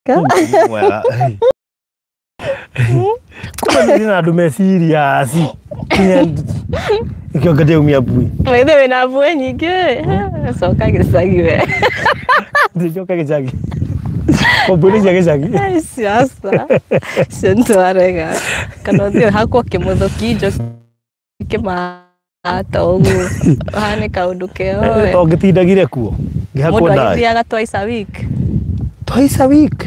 Mwega. Kuma nina andu meciria si. Ikionga umia bui. Maithe wina bui nyingi. Coka gicagi we. Ndicoka gicagi. Mburi cia gicagi. Siasa. Sentwarega. Kana thio hakwa kimuthuki njo kima atogu. Hane kaundu keo. Ongitindagire kuo. Ngihakwo ndai. Mundu agithiaga twice a week. Twice a week.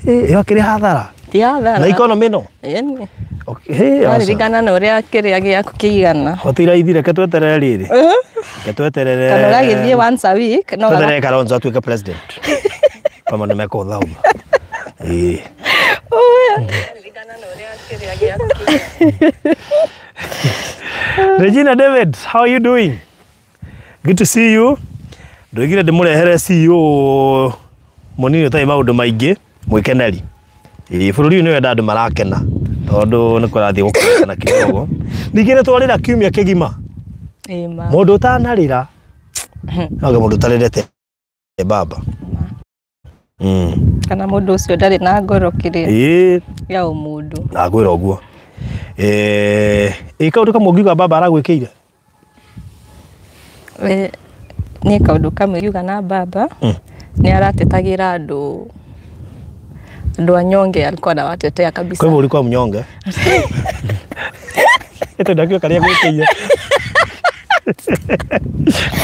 Iyo kiri hathara. Tiathara. Na economy no. Yeni. Okay. Arigana na uria kiria giaku kiigana. Hotira ithire ketweterere riri. Ketweterere. Kana uragithie once a week no. Tweterere Kalonzo atuike president. Kama nimeko thauma. Arigana na uria kiria giaku kiigana. Regina David, how are you doing? Good to see you. Ndoigire ndimurehere CEO munini utai maundu maingi mwikeneri. Bururi ni wenda andu marakena tondu ni kurathie gukena kidogo. Ningire twarira kiumia kigima. Mundu utanarira. Noge mundu utarerete baba. Kana mundu ucio ndari na ngoro kiria. Ya umundu. Na gwira oguo. Kaundu kamwe baba aragwikire. Ni kaundu kamwe yuga na baba. Ni aratetagira andu anyonge alikuwa anawatetea kabisa. Kwa hivyo ulikuwa mnyonge? Ito ndio kalia gwikire.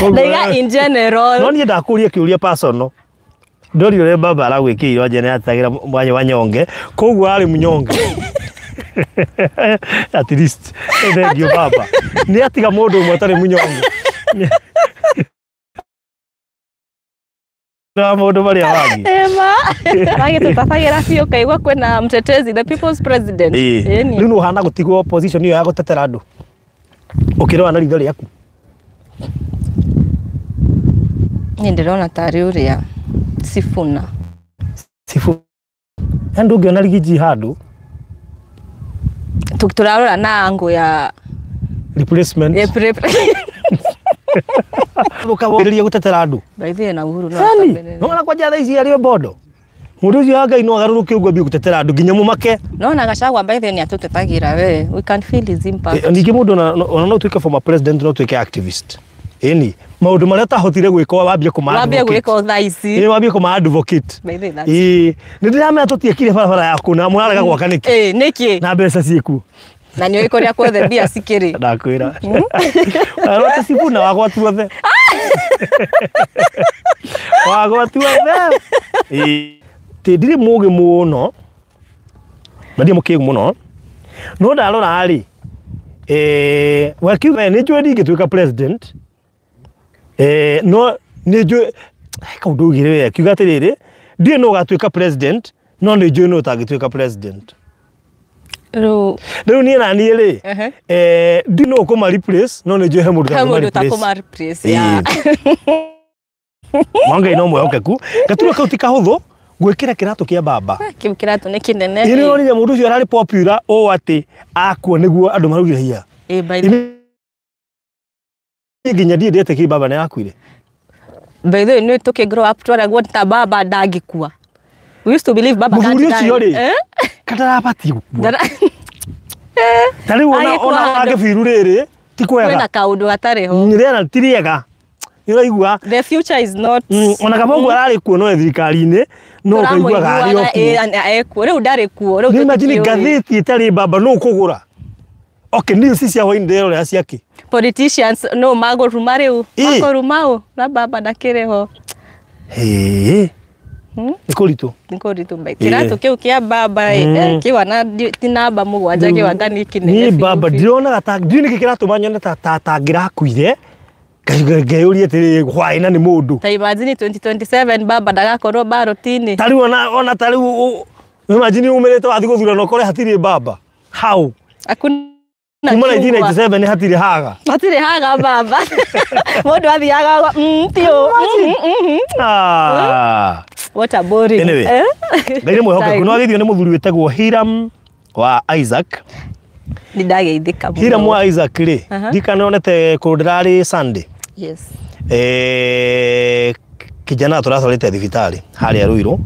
Like in general. No ni ndakuria kiuria personal. Ndori ule baba aragwikire waje ne atagira mwanya wanyonge. Koguo ari mnyonge. At least ndio baba. Ni atiga mundu umwe atari mnyonge. Na mundu bari awagi. Ema. Rage tutafagira fio kaigwa kwena mtetezi the people's president. Riu no hana gutigwo opposition iyo ya gutetera andu. Ukirwa na ritho riaku. Ni ndirona tari uria Sifuna. Andu ngiona rigiji handu. Turarora na angu ya replacement. Ukaboriria gutetera andu. Baithie na Uhuru no akabere. No na kwa jatha ici ari bodo. Mundu ucio anga ino agaruruke ugwa bi gutetera andu nginya mumake. No na Gachagua baithie ni atutetagira we. We can feel his impact. Ningi mundu ona no tuike former president no tuike activist. Eni maundu maria tahotire gwika wambie kuma advocate. Wambie gwika thaici. Wambie kuma advocate. Baithie that. Ni ndiramenya tutiekire barabara yaku na mwaraga gwaka niki. Niki. Na mbeca cieku. Na nyo ikoria kwothe bia sikiri. Ndakwira. Arota Sifuna wagwatu othe. Wagwatu othe. Ndiri mugi muno. Ndiri mukigu muno. No ndarora ari. Wakiuga ni njwe ndingituika president. No ni njwe kaundu gire akiuga atiriri ndie no gatuika president no ni njwe no tagituika president. Riu ni na ni ri ndino kuma replace no ni njwe he mundu takuma replace ya Mwanga ino mwehokeku gatuo kautika huthu gwikira kiratu kia baba kiratu ni kinene ini no ni mundu ucio arari popular o ati akuo niguo andu marugire hiya nginya ndie ndete ki baba ni akuire by the way no toke grow up twara gwa ta baba ndangikua. We used to believe baba can't die. Katara pati gukua tari ona agefiru riri ti kwega kwena kaundu gatari ho nirena tiriega iraigua the future is not ona kabongo arari kuo no thirikari-ini no kaigua gari okuo riu ndari kuo riu imagine gatheti itari baba no kugura okay news cia hoindero ya ciaki politicians no magoruma riu makorumao na baba ndakireho Nikoritu mbai kiratu kiu kia baba kiwa na tinamba mugwanja kiwa ndani kinene ni baba ndirona gata ndini kikiratu manyone ta ngira kuire ngeyurie tiri hwaina ni mundu ta imagine 2027 baba ndagakorwo barotini tari ona tari imagine umerete wathi guthura no kore hatiri baba how akuna kuma 1997 hatiri haga baba mundu athiaga tio what a boring anyway ngaire mwehoke kuno agithio ni muthuri wetagwo Hiram wa Isaac ni ndageithika muno Hiram wa Isaac ri ndikanonete kundirari Sunday yes kijana turatwarite thibitari haria Ruiru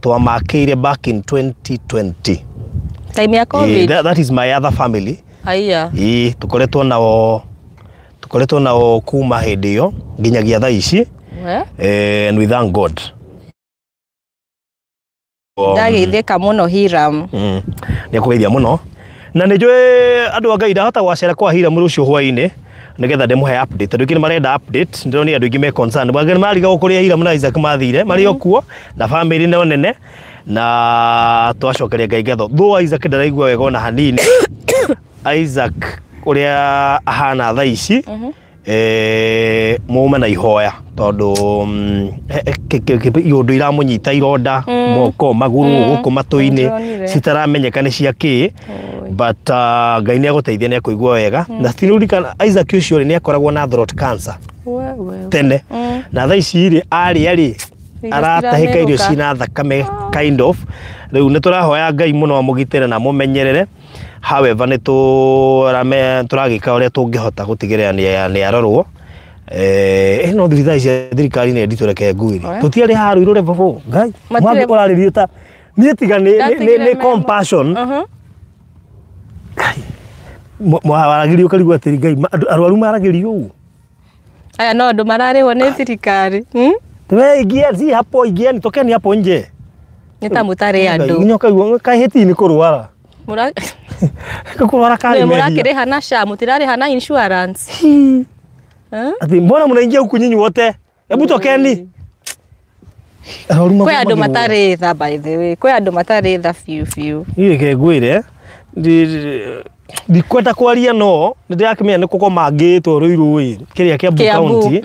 twamakĩire back in 2020. Time ya COVID. That is my other family. Haya. Tukoretwo nao kuma hĩndĩ ĩyo nginyagia thaa ici. And we thank God. Ndageithĩka mũno Hiram. Nĩ kũgeithia mũno. Na nĩ njũĩ andũ a Ngai ndahota gwacera kwa Hiram rũciũ hwaĩ-inĩ nĩgetha ndĩmũhe update. Tondũ kĩrĩ marenda update, ndĩrona andũ aingĩ me concern. Bangĩ mariga kũrĩa Hiram na Isaac mathire, marĩ o kuo na family nene nene na twacokeria Ngai ngatho. Though Isaac ndaraigua wega ona hanini. Isaac ũrĩa ahana thaa ici mume na ihoya tondu yundu iramunyita ironda moko maguru guku matu-ini citaramenyeka ni cia ki but Ngai ni aguteithia ni akuigua wega na stinurikana Isaac ucio ri ni akoragwo na throat cancer tene na thaa ici ri ari aratahika irio cina thakame kind of riu ni turahoya Ngai muno amugitire na mumenyerere. However ni turagika uria tungihota gutigirira ni arorwo no thirikari cia thirikari ni ndito reke nguiri tutiari haru irore babo Ngai mwambe uraririo ta ni tiga ni compassion mwaragirio karigwa atiri Ngai arwaru maragirio u aya no ndo mararĩhwo ni thirikari we ingia si hapo ingieni tokeni hapo nje nitamutari andu nyoka kaheti ni kurwara kurwara kali murakiriha na SHA mutirariha na insurance ati mbona mnaingia huku nyinyi wote hebu tokeni kwa andu matari tha by the way kwa andu matari tha few ile kegwire ndikwenda kwaria no ndirakimenya ni kuko mangitwo ruiru kiria kia county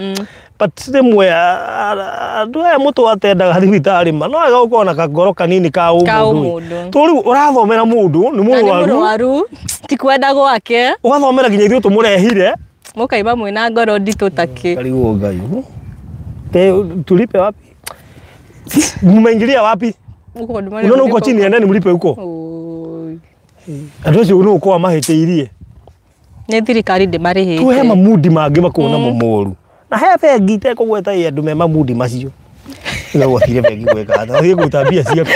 but rimwe andu aya mutu atendaga thibitari ma no aga ukona kagoro kanini ka umundu turi urathomera mundu ni murwaru ti kwenda gwake ugathomera nginya ithuĩ tumurehire mukaiba mwina ngoro ndito taki karigo Ngai tulipe wapi mmeingilia wapi unaona uko chini ya nani mlipe huko andu acio no uko amahĩtĩirie ni thirikari ndimarĩhĩte tuhe mamudi mangĩ makuona mũmoru na he bengi te kugweta andu me mamudi macio ila gwathire bengi gweka athiĩ gũtambia ciaku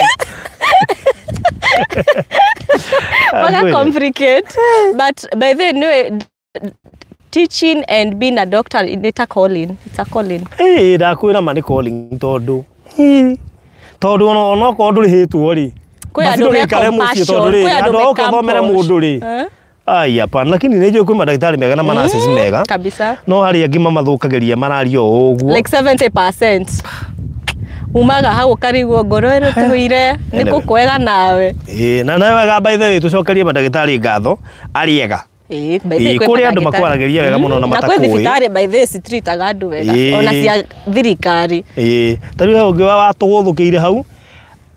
Waka complicate but by the way teaching and being a doctor it's a calling ndakwĩra ma nĩ calling tondu no ko ndũrĩhĩtwo ri kwĩ andũ me compassion kwĩ andũ ũkathomera mũndũ ri ai hapana lakini nĩnjũĩ kwĩ madagĩtarĩ mega na manurses mega kabisa no harĩ angĩ mamathũkagĩria marario ũguo like 70% umaga hau karigwo ngoro ĩrũtũire nĩ gũkwega nawe na nawe wega by the way tucokerie madagĩtarĩ ngatho ariega kuri andu makwaragĩria wega muno na matakũĩ na kwĩ thibitarĩ by the street agandu wega ona cia thirikari tari we ũngĩ watũgũthũkĩire hau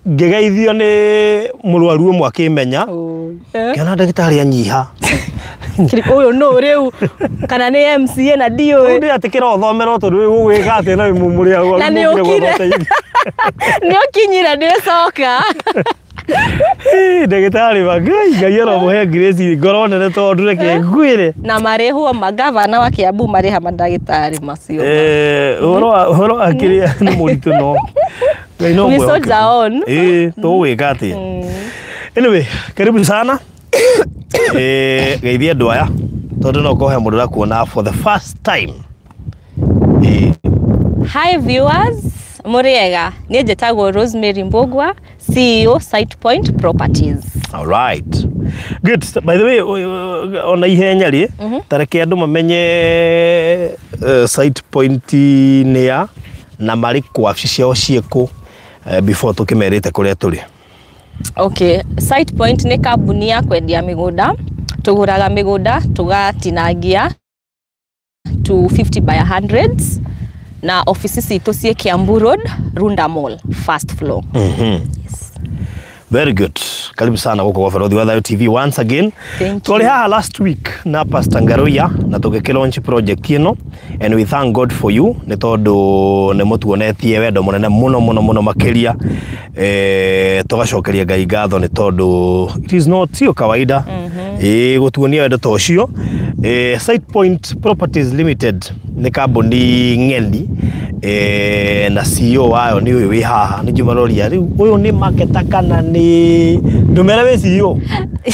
ngegeithio ni mũrwaru ũmwe akĩmenya kiona ndagĩtarĩ anyiha uyu no riu kana ni MCA na DOA ndi atikira othomera tondu wi gugwika ati na mumuri agu na ni ukinyira ndi coka ndagĩtarĩ wa Ngai aro muhe grace ngoro nene tondu reke ngwire na marĩhwo magavana wa Kiambu marĩha mandagĩtarĩ macio horo akiria ni mũritũ no we soldier on tũgwĩka atĩa anyway karibu sana geithia andũ aya tondu no kohe mũndũ rakuona for the first time Hi viewers muriega ni njĩtagwo Rosemary Mbogwa CEO Site Point Properties. All right. Good. By the way, ona ihenya ri tareke andu mamenye Site Point ni ya na mari kwa ciao cieko before tukimerete kuria turi. Okay, Site Point ni kambuni ya kwendia migunda. Tuguraga migunda tugatinangia to 50 by 100s na offices itu cie Kiambu Road, Runda Mall, first floor. Yes. Very good. Karibu sana huko kwa Farodhi Wathayo TV once again. Tuli haha last week na Pastor Ngaruya na tugeke launch project ino and we thank God for you ni tondu ni mutuonetie wendo munene muno makiria tugacokeria Ngai ngatho ni tondu it is not sio kawaida gutuonia wendo tocio Site Point Properties Limited ni kambuni ng'endi na CEO wayo ni uyu wi haha ni Juma Roria riu uyu ni marketer kana ni ndumera we CEO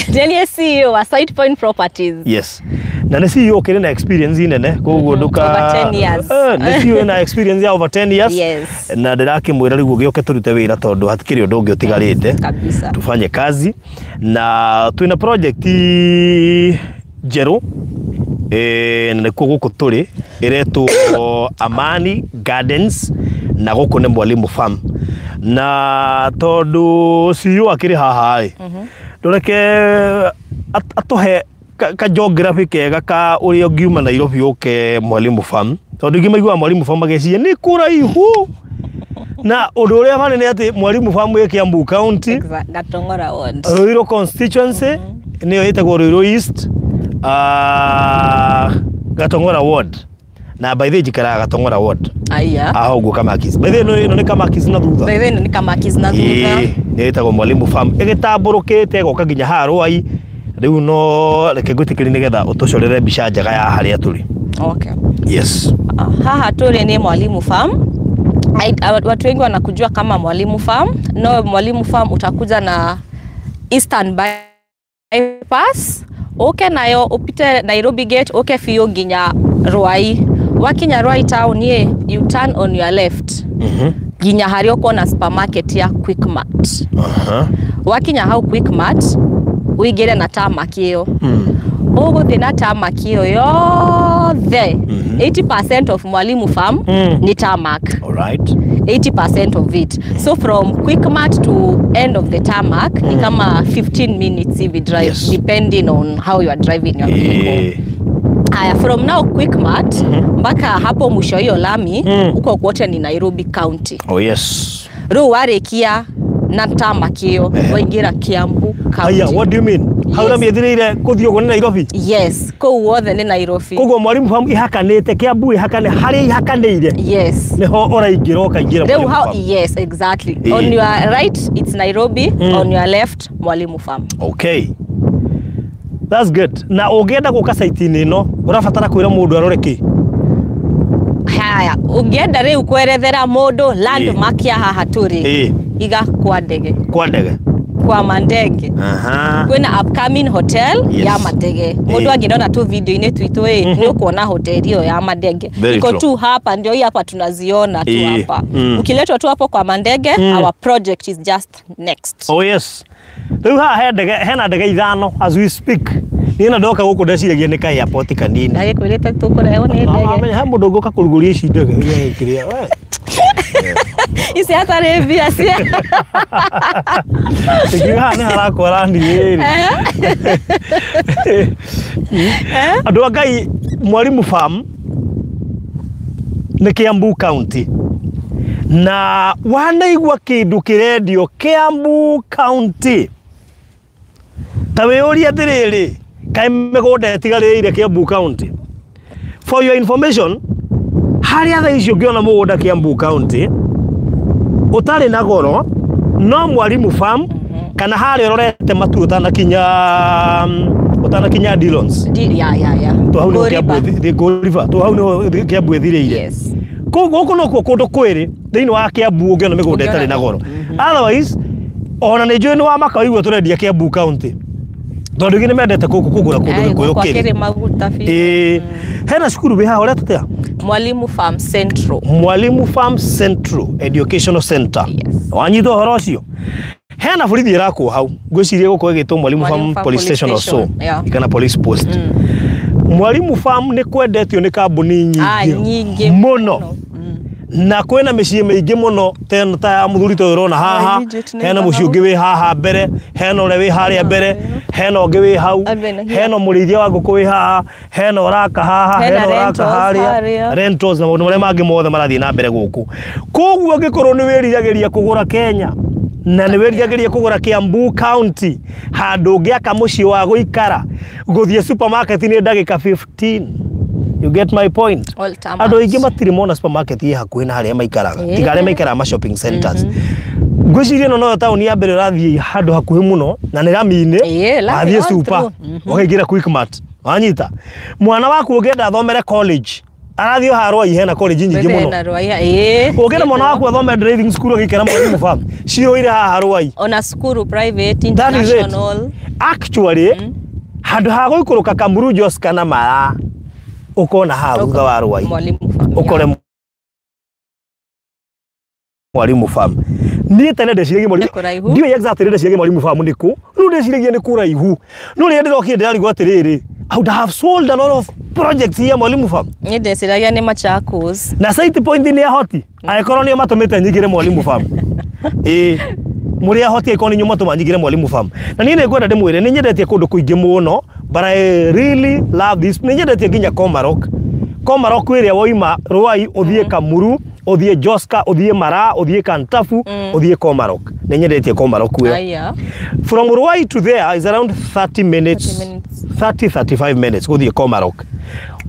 Ni CEO wa Site Point Properties. Yes. Na ni CEO kire na experience nene koguo nduka over 10 years. Ni CEO na experience ya over 10 years. Yes. Na ndirakimwira riu gioke turute wira tondu hatikiri undu ungi utigarite. Kabisa. Tufanye kazi na twina project jeru na guku turi iretwo Amani Gardens na guku ni Mwalimu Farm na tondu CEO akiri haha ndoreke atohe ka geography kega ka uri ngiuma Nairobi uke Mwalimu Farm tondu ngimaigua Mwalimu Farm ageciria ni kuraihu na undu uria bane ni ati Mwalimu Farm ye Kiambu County Gatongora Ward Ruiru constituency niyo yetagwo Ruiru East Gatongora Ward na by the jikara Gatongora Ward aya aho Kamakis by the no ni Kamakis na thutha by the ni Kamakis na thutha ni yetagwo Mwalimu Farm igitamburukite goka nginya harwai riu no reke gutikiri nigetha utucorere mbica njega ya haria turi. Okay. Yes. Haha turi ni Mwalimu Farm. Watu wengi wanakujua kama Mwalimu Farm. No, Mwalimu Farm utakuja na Eastern Bypass. Nayo upite Nairobi Gate, fio nginya Ruai. Wakinya Ruai town ye, you turn on your left. Nginya hario kona supermarket ya Quickmart. Wakinya hau Quickmart, uigire na tarmac iyo. Uguthi na tarmac iyo yothe 80% of Mwalimu Farm ni tarmac. All right. 80% of it. So from Quickmart to end of the tarmac ni kama 15 minutes if you drive, yes, depending on how you are driving your vehicle. From now Quickmart mpaka hapo mwisho hiyo lami uko kwote ni Nairobi County. Oh yes. Ru warekia na tarmac iyo waingira Kiambu County. What do you mean? How lami ethire kuthio gone Nairobi? Yes, ko wothe ni Nairobi. Koguo Mwalimu Farm ihakanite Kiambu ihakane hari ihakanire. Yes. Neho oraingira ukaingira Mwalimu Farm. Yes, exactly. On your right it's Nairobi, on your left Mwalimu Farm. Okay. That's good. Na ugenda guka site-ini no urafatara kwira mundu aroreki. Haya, ugenda riu kwerethera mundu landmark ya haha turi. Iga kwa ndege. Kwa ndege. Kwa mandege. Kwina upcoming hotel ya mandege. Mundu angirona tu video-ini twitu ni ukuona hotel hiyo ya mandege. Iko tu hapa ndio hii hapa tunaziona tu hapa. Ukiletwa tu hapo kwa mandege, our project is just next. Oh yes. Riu ha hena ndege ithano as we speak. Nina ndoka guku ndeciragia ni kai airport kanini. Ndage kwirite tukureo ni ndege. Amenya ha mundu nguka kuruguria ici ndege ikiria we. Isi hata revia sia. Ikiha ni harakora ndiri. Andu agai Mwalimu Farm ni Kiambu County. Na wanaigua kindu kirendio Kiambu County. Tawe uria atiriri kai migunda etigarire Kiambu County. For your information, haria tha icio ngiona mugunda Kiambu County utari na goro no Mwalimu Farm kana haria rorete matu utanakinya Dillons. Ya. To hau no Kiambu the Goriva. To hau no Kiambu ethire. Yes. Koguo no kundu kwiri thiini wa Kiambu ngiona migunda etari na goro. Otherwise ona ni njui ni wa maka igua turendia Kiambu County. Tondu ngine mendete kugura kundu kuyukiri. Hena cukuru we haha uretetea Mwalimu Farm Central. Mwalimu Farm Central Educational Center. Yes. Wanyito horo ucio. Hena borithi irakwo hau. Ngwiciria guko gitwo Mwalimu Farm Police Station also. Ikana police post. Mwalimu Farm ni kwendetio ni kambuni nyingi muno. Na kwena micii maingi muno ta muthuri to urona haha hena mucii ungi wi haha mbere hena ure wi haria mbere hena ungi wi hau hena murithia wa nguku wi haha hena uraka haha hena uraka haria rentals na maundu maria mangi mothe marathii na mbere guku. Koguo ngikorwo ni wiriragiria kugura Kenya na ni wiriragiria kugura Kiambu County handu ngiaka mucii wa guikara guthie supermarket ni ndagika 15. You get my point? Ado ingi matiri mona supermarket ye hakuhi na haria maikaraga. Tigare maikara ma shopping centers. Ngwiciria no town ya mbere rathii handu hakuhi muno na ni Ramine. Athie super. Ukaingira Quickmart. Wanyita. Mwana waku ugenda thomere college. arathio harwa ihena college nyingi muno na Rwaiha ukena mwana waku athome driving school agikera mwalimu farm cio ire haha Rwai ona school private international actually handu ha guikuruka Kamuru Jos kana Mara ukona ha thutha wa Rwai mwalimu farm ukore mwalimu farm ni tene ndeciragia mwalimu ndiwe exactly ndeciragia mwalimu farm niku nu ndeciragia ni kuraihu nu ri ndiroki ndirarigwo atiriri I would have sold a lot of projects here mwalimu farm ni ndeciragia ni Machakos na site point ni ahoti aikorwo ni matumite nyigire mwalimu farm muri ahoti aikorwo ni nyuma tumanyigire mwalimu farm na ni ngwenda ndimwire ni nyendetie kundu kuingi muno but I really love this ni nyendetie nginya Komarok area woima Rwai uthie Kamuru uthie Joska uthie Mara uthie Kantafu uthie Komarok ni nyendetie Komarok aya from Rwai to there is around 30 minutes 35 minutes uthie Komarok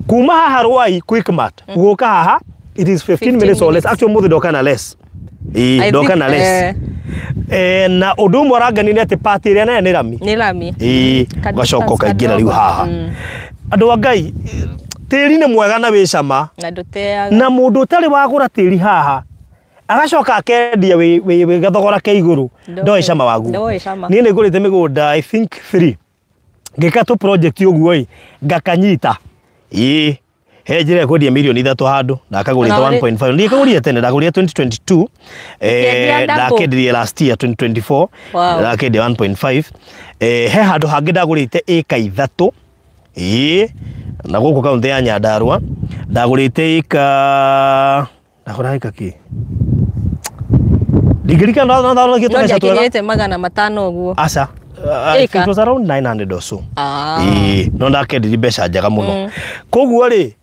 kuma haha Rwai Quickmart guka haha it is 15 minutes or less actually more dokana less dokana less na udumu rangani ni ati party ria ni rami gacoka kaingira riu haha andu Ngai tiri ni mwega na wicama na nduteaga na mundu utari wagura tiri haha agacoka akendia we gathogora ke iguru ndoe cama wagu ni ni ngurite migunda I think 3 ngika tu project uguo ngakanyita he njira kwendia milioni 3 handu na akagurite 1.5 ni kaguria tene ndaguria 2022 ndakendirie last year 2024 ndakendia 1.5 he handu hangi ndagurite eka 3 na guku kaunti ya Nyandarua ndagurite eka ndagura eka ki digirika na kitu magana 500 uguo asa it was around 900 or so no ndakendirie mbeca njaga muno koguo ri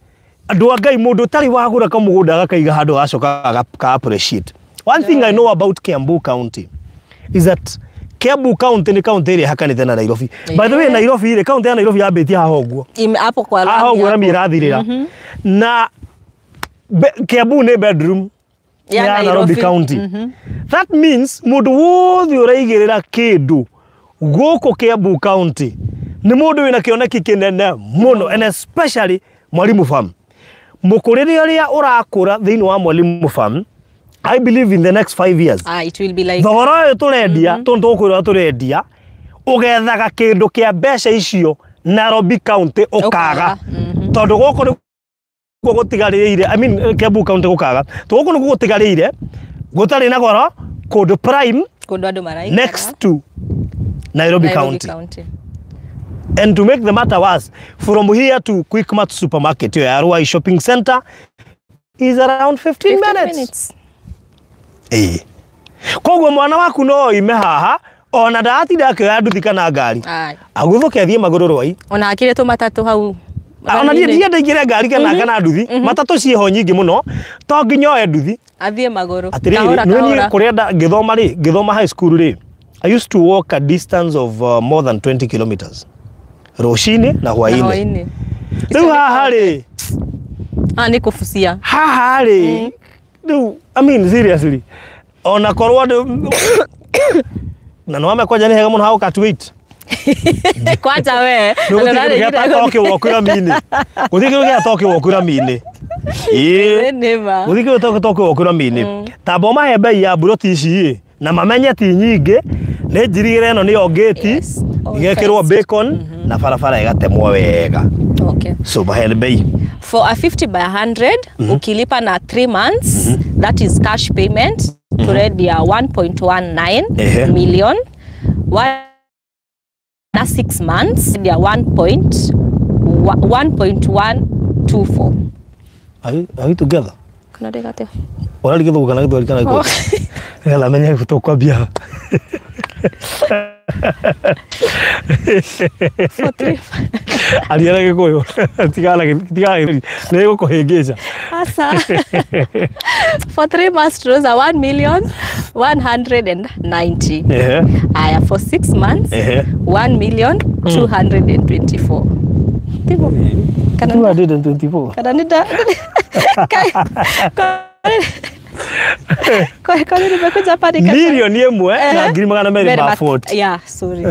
andu Ngai mundu tari wagura kamugunda gakaiga handu acoka ka appreciate one thing I know about Kiambu County is that Kiambu County ni county iri hakanite na Nairobi by the way Nairobi iri county ya Nairobi yabetia haha uguo hapo kwa lami haha uguo rami irathirira na Kiambu ni bedroom ya Nairobi County that means mundu wothe uraigirira kindu guku Kiambu County ni mundu wina kioneki kinene muno and especially mwalimu farm mukurire ria urakura thiini wa mwalimu farm I believe in the next 5 years it will be like thogora turendia tondu kwira turendia ugethaga kindu kia mbeca icio Nairobi County ukaga tondu goko ni gutigarire I mean Kiambu County gukaga goko ni gutigarire gutari na goro kundu prime kundu andu marai next to Nairobi County. And to make the matter worse, from here to Quickmart supermarket, your Rwai shopping center is around 15 minutes. Koguo mwana waku no ime haha ona ndati ndakioya nduthi kana ngari. Aguthuke athie maguru Rwai. Ona akire tu matatu hau. Ona ndie ndaingire ngari kana nduthi. Matatu ciho nyingi muno. To nginya oe nduthi. Athie maguru. Kahora. Kuria ngithoma high school ri. I used to walk a distance of more than 20 kilometers. Roshini na hwaini. Riu haha ri. Ni kufucia. Haha ri. Riu I mean seriously. Ona korwo na no amekwaja ni hega muno how cut weight. Kwaja we. Ndio toke wokura mini. Uthikiro gia toke wokura mini. Nima. Uthikiro toke wokura mini. Tabo mahembe ya buroti ici na mamenye ti nyingi ni njirigire no ni ogeti igekirwo bacon na farafara igatemwo wega. Okay. So mahembe for a 50 by 100 ukilipa na 3 months that is cash payment turedia 1.19 million na 6 months ya 1.124. Are you together? Kuna dekate. Ora likido kana kitu kana iko. La menya kutoka bia. Aliera gikuyu tigala nego kuhengeja asa for 3 months was 1,190,000 aya for 6 months 1,224,000 tipo kana 224 kana nida Kwa nini nimekuja pale kata? Milioni imwe na ngiri magana meri ba 40. Yeah, sorry.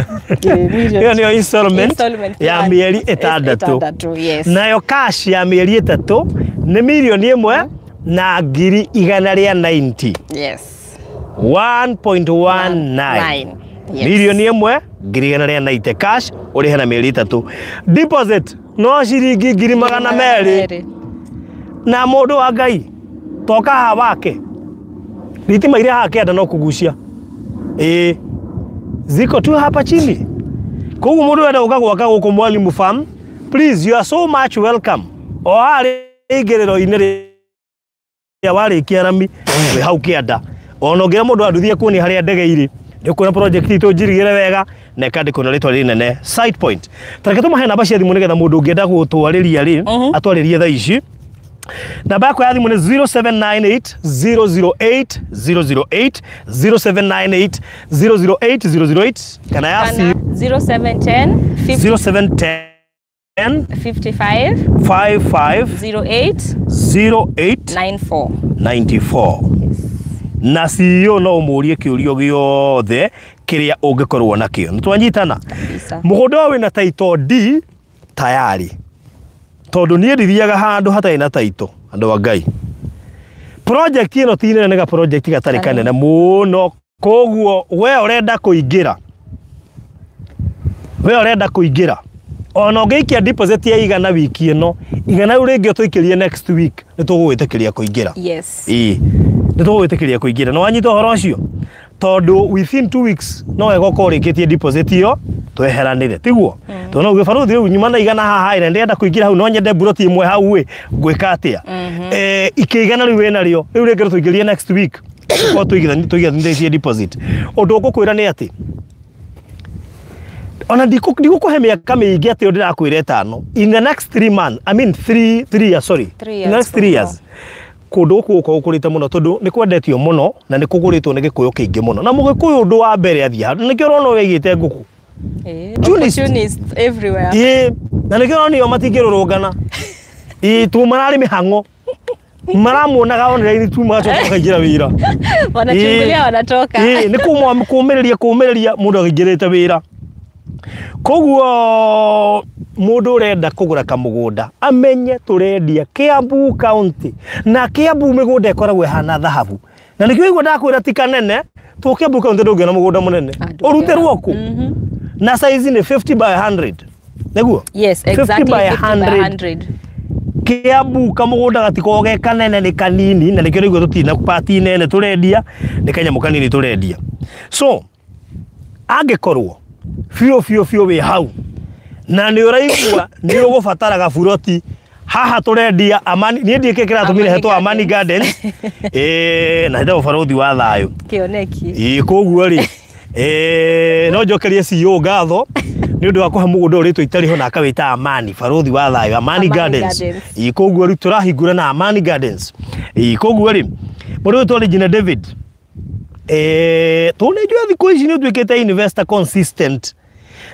Hiyo ni installment ya mieri itandatu. Yes. Nayo cash ya mieri itatu ni milioni imwe na ngiri igana ria 90. Yes. 1.19. Yes. Milioni imwe ngiri igana ria 90 cash urihe na mieri itatu. Deposit no ciringi ngiri magana meri. Na mundu wa Ngai toka hawake thitima iria hakenda no kugucia ziko tu hapa chini. Koguo mundu wenda ukagwaka guku Mwalimu Farm, please, you are so much welcome. O ari igiriro inere ya wari kiarami we hau kianda ono ngira mundu anduthie kuoni haria ndege iri ni kuna project itu njirigire wega na kandi kuna ritwa rinene site point. Tareke tumahe namba cia thimu nigetha mundu ungienda gutwariria ri atwaririe tha ici. Namba yako ya thimu ni 0798 008 008 0798 008 kana ya 0710 55 08 94. Na CEO no umurie kiurio giothe kiria ungikorwo nakio. Nitwanyitana mugunda wina title D tayari. Tondu nie ndithiaga handu hatai na title andu wa Ngai. Project ino ti nene ga project gatari kanene muno, koguo we urenda kuingira. Ona ungiikia deposit ya igana wiki ino, igana uringi utwikirie next week nitugwitikiria kuingira. Yes. Nitugwitikiria kuingira. No wanyita horo ucio. Tondu within 2 weeks no wega ukorikitie deposit iyo tweheranire tiguo. Tona ugibaruthi riu nyuma na igana haha ire ndenda kuingira hau no nyende buroti imwe hau we gwika atia. Ikigana riu wena rio riu ringi tuingirie next week. Ko tuigithanie deposit. Undu ngukwira ni ati ona ndikukuhe miaka mingi ati ndirakwire 5 in the next 3 months, I mean 3 years, sorry. In the next 3 years. Kundu kuko ukurite muno tondu ni kwendetio muno na ni kuguritwo ni gikuyu kiingi muno na mugikuyu undu wa mbere athia nikio rono wegite nguku opportunities everywhere na nikio rono yo matingirurungana tu marari mihango maramuonaga online tu magacoka kaingira wira wanachungulia wanatoka ni kumiriria mundu akingirite wira. Koguo mundu urenda kugura kamugunda amenye turendia Kiambu County na Kiambu migunda ikoragwo hana dhahabu na nikio igwa ndakwira ti kanene tu Kiambu County ndungiona mugunda munene uruterwo ku na size ni 50 by 100 neguo. Yes, exactly 50 by 100. Kiambu kamugunda gatikoge kanene ni kanini na nikio igwa tutina party nene turendia ni kanyamu kanini turendia. So angekorwo fio we hau na ni uraigwa ni ugubatara gaburoti haha turendia Amani ni ndike kira tumire hetwa Amani Gardens na ndio barothi wa thayo kioneki koguo ri no njokerie CEO ngatho ni undu wa kuha mugunda uritwo itari ho na akawita Amani barothi wa thayo Amani Gardens koguo ri turahingura na Amani Gardens koguo ri mundu witwa Regina David tunejua thiko ici ni twikite investor consistent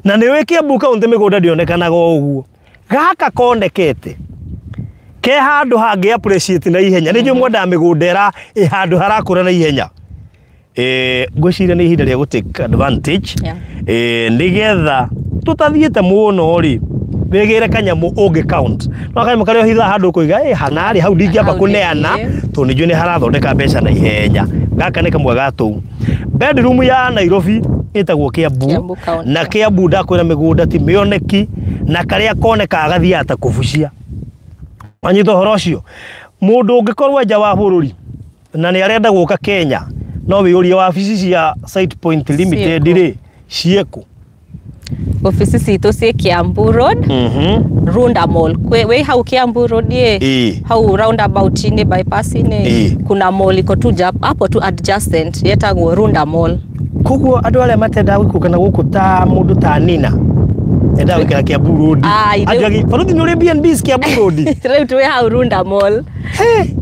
na ni weke buka unte migunda ndionekanaga uguo gaka kondekete ke handu hangi appreciate na ihenya ni jumwe nda migundera handu harakura na ihenya ngwiciria ni ihinda ria go take advantage nigetha tutathiete muno ri wegere kanyamu ungi count no kanyamu kario hitha handu kuiga hanari hau ndingiamba kuneana to ni juni harathondeka mbeca na ihenya gaka ni kamwe gatu bedroom ya Nairobi itagwo Kiambu na Kiambu ndakwira migunda ti mioneki na karia koneka agathia ata kubucia wanyito horo cio mundu ungikorwo nja wa bururi na ni arenda guka Kenya no wiurie wabici cia Site Point Limited ri cieko. Ofisi citu ci Kiambu Road Runda Mall we hau Kiambu Road hau roundabout ni bypass ni kuna mall iko tu hapo tu adjacent yetagwo Runda Mall. Koguo andu aria matenda guku kana guku ta mundu ta Nina enda wikira Kiambu Road ajagi baruthi ni uri BNBs Kiambu Road riu tu hau Runda Mall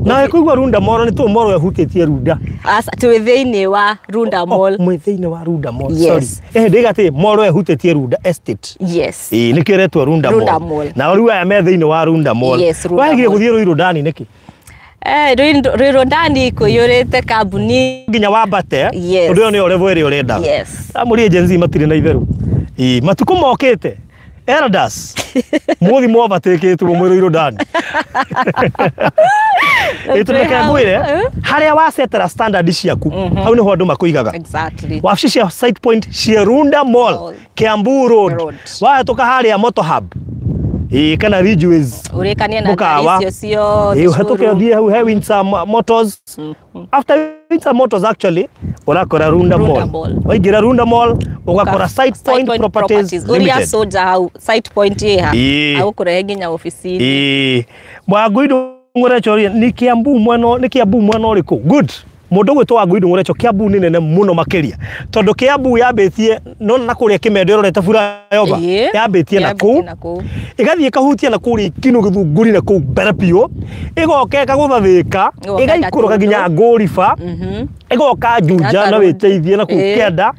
na koguo Runda Mall ni tu moro ehutitie Runda asa tu thiini wa Runda Mall thiini wa Runda Mall sorry ndigati moro ehutitie Runda Estate ni kiretwo Runda Mall na riu aya me thiini wa Runda Mall wagire guthie Ruiru ndani niki Rwiro ndani kuyurite kambuni nginya wambate yes. Ndio ni level ĩrĩa ũrenda yes. Amuri agency matirĩ na itherũ matuko mokĩte Elders muthi mwabatĩkĩtwo mwĩrĩirwo ndani Ĩtũreke ngwĩre harĩa wasetera standard ciaku hau nĩho andũ makũigaga exactly wabici cia site point cia Runda Mall Kiambu Road wahĩtũka harĩa Motor Hub kana Ridgeways urikania na ngari icio uhatuke thie hau he Windsor Motors after Windsor Motors actually urakora Runda Mall waingira Runda Mall ugakora Site Point Properties uria soja hau Site Point yeha au kurehe nginya ofisi Mwanguindo ngorecho ni Kiambu mwano uriku good mundu gwitwo Wanguindo ngorecho Kiambu ni nene muno makiria tondu Kiambu yambitie no na kuria Kimende rorete fura yoba yambitie na ku igathie kahutia na kuri kinu githunguri na ku berapio igoka kaguthathika igaikuruka ginya Ngorifa igoka Junja na witeithie na ku Kenda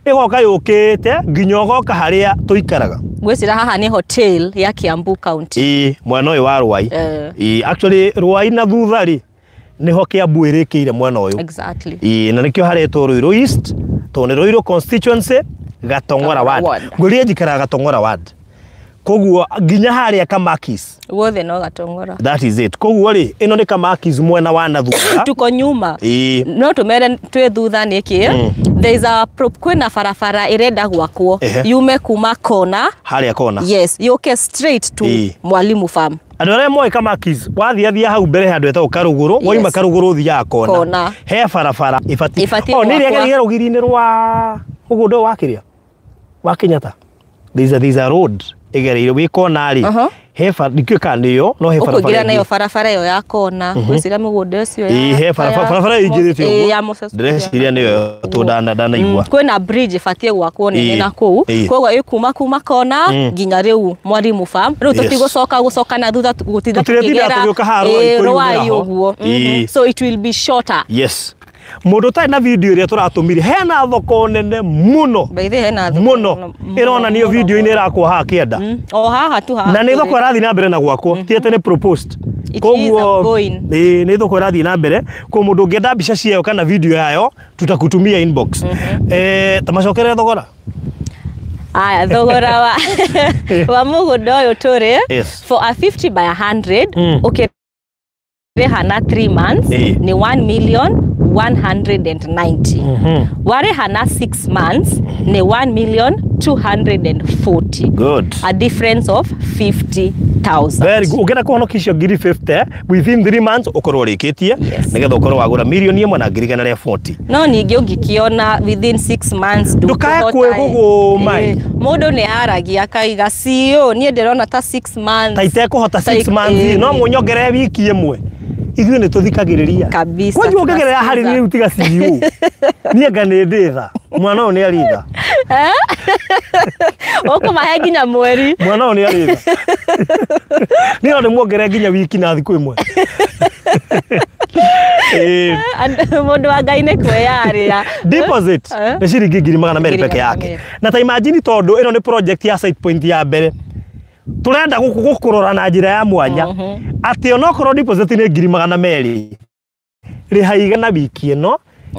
igoka yukite nginya goka haria tuikaraga gwicira haha ni hotel ya Kiambu County mwena uyu wa Ruai actually Ruai na thuthari niho Kiambu ĩrĩkĩire mwena ũyũ exactly na nikio haretwo Ruiru East to ni Ruiru constituency Gatong'ora ward nguria njikara Gatong'ora ward koguo nginya haria Kamakis wothe no Gatong'ora that is it koguo ri ino ni Kamakis mwena wa na thutha tuko nyuma no tumere twe thutha niki there is a kwina barabara irenda gwakwo yume kuma kona haria kona yes yuke straight to Mwalimu Farm andũ arĩa moĩ Kamakis wathiathia hau mbere handũ etagwo Karuguru waima Karuguru thiaga kona he barabara ibati nĩ rĩagerire rũgiri-inĩ rwa mũgũnda wa kĩrĩa wa Kenyatta there is a road igereire wi kona ri he ndikio kanio no he barabara ukugira nayo barabara yo ya kona gwicira mũgũnda ũcio he barabara ingirite ya ndĩreciria nĩyo tũndana igua kwĩna bridge ibatie gwakwo nene na kũu koguo ĩkuma kona nginya rĩu Mwalimu Farm rĩu tũtigũcoka na thutha gũtinda tũkĩgera Ruai ũguo so it will be shorter yes mundu tai na video ĩrĩa tũratũmire hena thoko nene muno muno ĩronanio video-inĩ ĩrakwo haha Kĩenda o haha tu haha na nĩ thoko ĩrathiĩ na mbere na gwakwo ti atĩ nĩ proposed koguo nĩ thoko ĩrathiĩ na mbere kwa mundu ũngĩenda mbica ciayo kana video yayo tutakutumia inbox tamacokere thogora aya thogora wa mũgũnda ũyũ tũrĩ for a 50 by 100 okay rehana 3 months ni 1,190,000 warehana 6 months ni 1,240,000 good a difference of 50,000 very good ugena kuhonokisha ngiri 50 within 3 months ukorwo rikitie nigetha ukorwo wagura milioni 1 na ngiri 140 no ningi ungikiona within 6 months ndukae kwiguguma mundu ni aragia kaiga CEO nie ndirona ta 6 months taite kuhota 6 months no munyongere wiki imwe ithuĩ nĩ tũthikagĩrĩria kabisa kwa ongerera harĩ nĩ utiga CEO niĩ ngane ndĩtha mwana ũyũ nĩ aritha ũkũmahe nginya mweri mwana ũyũ nĩ aritha niĩ no ndĩmuongere nginya wiki na thikũ ĩmwe mũndũ wa Ngai nĩ kwĩyaria deposit nĩ ciringi 200,000 peke yake na ta imagine tondũ ĩno nĩ project ya Site Point ya mbere turenda gukurora na njira ya mwanya ati onokorwo deposit ni 200,000 rihaiga na wiki ino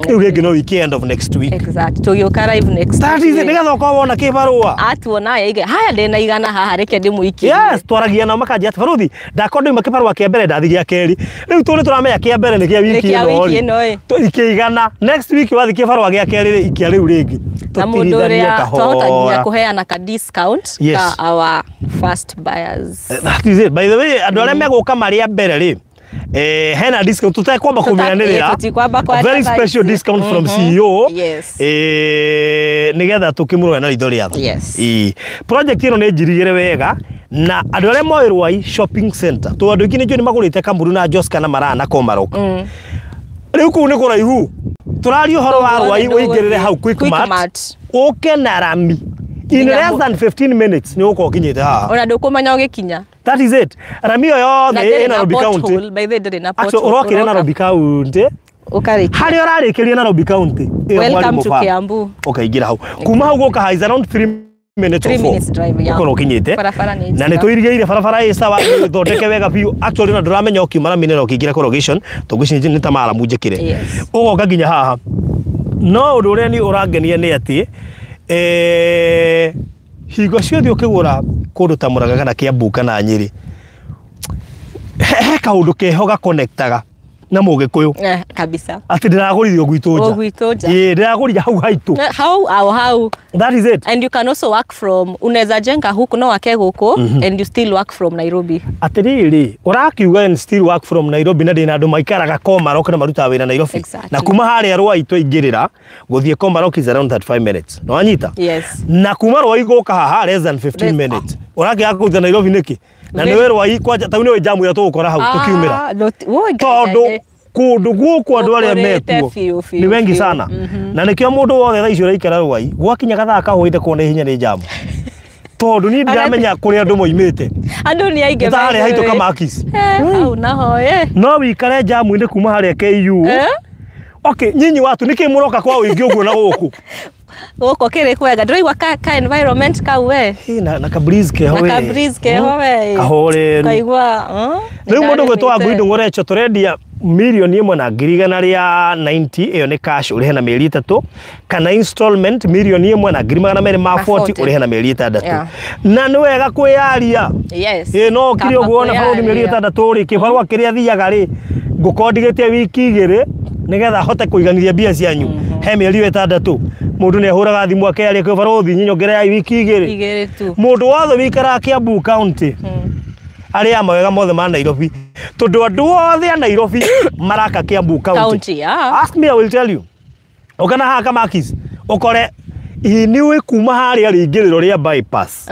riu ringi no wiki end of next week exact tugiuka live next that is it nigetha ukorwo wona kibarua atuona yaige haya ndena igana haha reke ndimuiki yes twaragia na makanjia baruthi ndakondo ima kibarua kia mbere ndathi gia keri riu tuli turamenya kia mbere ni kia wiki ino tuikiigana next week wathi kibarua gia keri ikia riu ringi na mundu ria twahotagia kuheana ka discount ka our first buyers that is it by the way andu aria meguka maria mbere ri hena discount tutakwamba kumianirira very special discount from CEO nigetha tukimurwa na ritho riatho project ino ni njirigire wega na andu aria moĩ Ruai shopping center to andu ingĩ nĩ magurite Kamburu na Joska na Marana Komarok riu kuu ni kuraihu turario horo wa Ruai uingirire hau Quickmart uke na rami in less than 15 minutes ni uko kinyite ha ona ndukumanya ugikinya that is it ramio yothe ina Nairobi County by the way na portal urokire na Nairobi County ukariki hari urarikiria na Nairobi County welcome to Kiambu ukaigira hau kuma hau goka haiza around 3 minutes 3 minutes drive ya. Uko kinyite. Barabara ni. Na nitwirigeire barabara sawa thondeke wega biu. Actually na nduramenya ukiumara minera ukigira corrugation tugucinje ni tamara munjikire. Ugoka nginya haha. No undu uria ni urangenia ni ati hingo ciothe ukigura kundu ta Murang'a kana Kiambu kana Nyeri he kaundu keho ga connectaga na Mugikuyu kabisa ati ndiragurithio gwitũ nja ndiragurithia hau haitu how that is it. And you can also work from unaweza jenga huku no wake guku and you still work from Nairobi. Atiriri urakiuga and still work from Nairobi na ndina andu maikaraga Komarock na maruta wira Nairobi na kuma haria Rwaitu ingirira guthie Komarock is around 35 minutes no anyita na kuma Rwaitu guka haha less than 15 minutes urakiaga kuthia Nairobi niki na niwe Rwaitu kwanja tau niwe jamu ya tukora hau tukiumira tondu kundu guku andu aria mekuo ni wengi sana na nikio mundu wothe tha icio raikara Rwaitu gwakinya gathaa kahoite kuona hinya ni jamu tondu ni ndiramenya kuri andu moimite andu ni aige thare haitu kamakis au naho no wikare jamu inde kuma haria KU okay nyinyi watu niki muroka kwa wingi uguo na guku guko kire kwega ndiraigwa ka environment ka we na ka breeze ke howe na ka breeze ke howe kahore kaigwa riu mundu gwetwa ngwindo ngorecho turendia milioni 190 iyo ni cash urihe na mieri 3 kana installment milioni 1,240 urihe na mieri 6 na ni wega kwiaria no kiri uguo na baudi mieri 6 ri kibarua kiria thiaga ri ngukondigetie wiki 2 nigetha hote kuiganithia bia cianyu he mieri 6 mundu ne huraga thimu akearia kibarua uthi nyongere ya wiki 2 tu mundu wothe wikara Kiambu county aria mawega mothe ma Nairobi tondu andu othe a Nairobi maraka Kiambu county ask me I will tell you okana ha kamakis okore ni we kuma haria ringiriro ria bypass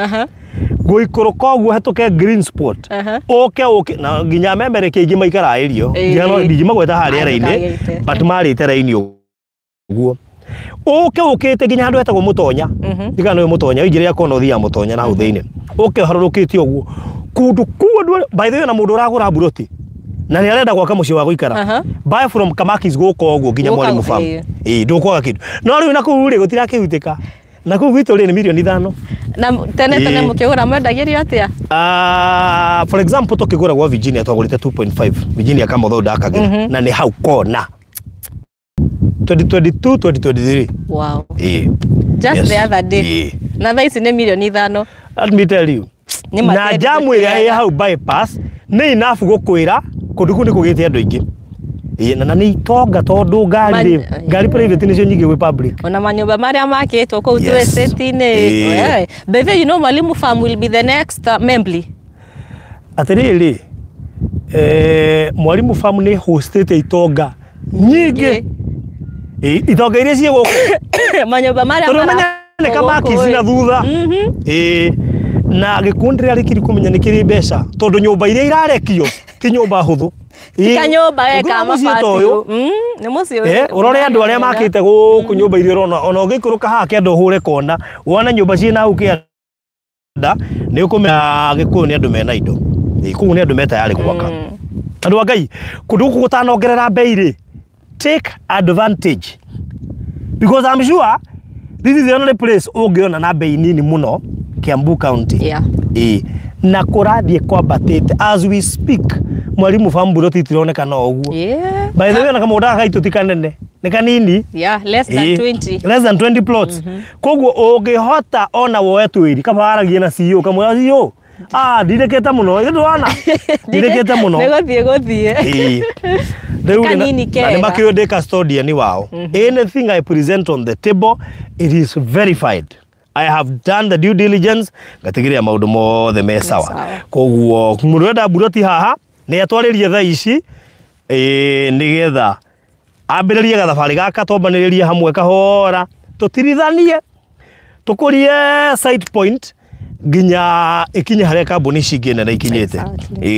guikuruka uguo hetuke green spot okay na nginya memere kingi maikara irio nginya ndigi magweta haria raini but marite raini uguo ukite nginya andu etagwo Mutonya ndiga no Mutonya injire yakona uthia Mutonya na huthiine harurukite uguo kundu kuo by the way na mundu uragura buroti na ni arenda gwaka muci wa guikara buy from Kamakis guko uguo nginya Mwalimu Farm ndukwaga kindu no riu na kuu ri gutirakihutika na kuu gwitu ri ni milioni 5 na tene mukigura mwendagirio atia for example tukigura gwa Virginia twagurite 2.5 Virginia kama though dakagira na ni hau kona 2022 2023 wow just the other day na thaisi ni milioni 5 let me tell you na jamu ya hau bypass ni enough gukwira kundu kundi kugite andu ingi na ni tonga tondu ngari private ni cio nyingi gwi public ona manyumba maria makitwo ku tu estate ni beve you know Mwalimu Farm will be the next Membli atiriri Mwalimu Farm ni hosted itonga nyingi itonga iria cie guku manyumba maria ni Kamakis na thutha na gikundi ria rikiri kumenya ni kiri mbeca tondu nyumba iria irarekio ti nyumba huthu nyumba eka mabati ni mucio urore andu aria makite guku nyumba iria urona ona ugikuruka hake andu hure kona wona nyumba ciina hau kianda ni ukumenya gikuyu ni andu mena indo kugu ni andu meta yari gwaka andu wa Ngai kundu guku gutanongerera bei ri take advantage because I'm sure this is the only place ungiona na bei nini muno Kiambu county na kurathie kwambatite as we speak Mwalimu Farm buroti tironeka no uguo by the way na kama udaga gaitu tikanene ni kanini less than 20 plots koguo ungihota ona woe twiri kama aragie na CEO kamwe CEO ndireketa muno ndwana ndireketa muno negothie kanini ke na makiode custodian ni wao anything I present on the table it is verified. I have done the due diligence gatigiria maundu mothe me sawa koguo murenda buroti haha ni atwaririe tha ici nigetha ambiririe gathabari gaka tombaniririe hamwe kahora tutirithanie tukurie side point nginya ikinye haria kambuni cingine na ikinyite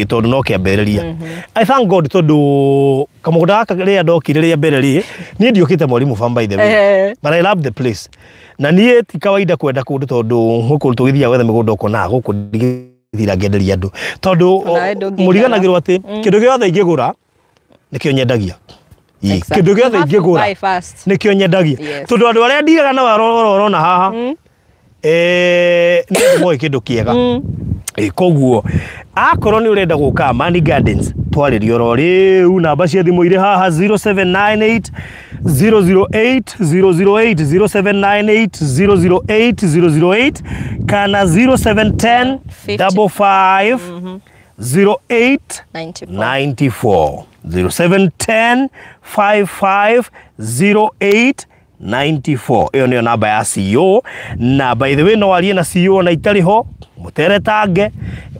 tondu no kiambiriria I thank God tondu kamugunda gaka ria ndokire ria mbere ri ni ndiokite Mwalimu Farm by the way but I love the place na nie ti kawaida kwenda kundu tondu huko tugithia wethe migunda ukona guku ndithira ngenderia andu tondu muriganagirwo ati kindu giothe ingigura nikio nyendagia kindu giothe ingigura nikio nyendagia tondu andu aria ndiraga na warona haha nĩ moĩ kĩndũ kĩega koguo akorwo nĩ ũrenda gũka Amani Gardens twarĩrio ro rĩu namba cia thimũ irĩ haha 0798 008 008 0798 008 kana 0710 55 08 94 0710 55 08 94 iyo niyo namba ya CEO na by the way no warie na CEO na itarĩ ho muteretange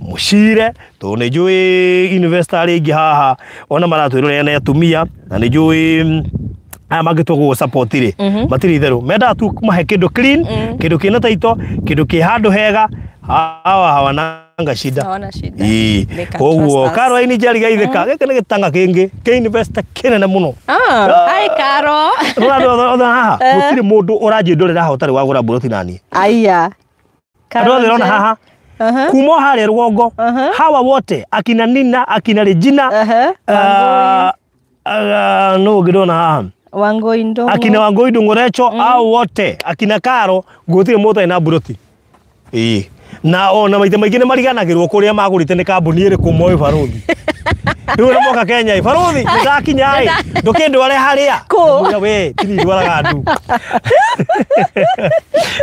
mushire to nĩ njũĩ investor rĩngĩ haha ona maratwĩrwo nĩ atumia na nĩ njũĩ magĩtwo support ri matiri itherũ menda tu mahe kĩndũ clean kĩndũ kĩna taito kĩndũ kĩ handũ hega hawana shida koguo Caroline Njeri gaithĩka gĩkĩ nĩ gĩtanga kĩngĩ kĩ investor kĩnene mũno hi Caro ona haha gũtirĩ mũndũ ũranjĩ ndorera haha ũtarĩ wagũra buroti nani aya Caro ndĩrona haha kuma harĩa rũgongo hawa wote akina Nina akina Regina no ngĩrona haha Wangui Ndung'u akina Wangui Ndung'u Recho au wote akina Caro gũtirĩ mũndũ ena buroti na ona maita maingĩ nĩ mariganagĩrwo kũrĩa magũrĩte nĩ kambuni ĩrĩkũ moĩ barothi rĩu nĩ moka Kenya barothi ndakinya ndũkĩndware harĩa we tini ndwaraga ndu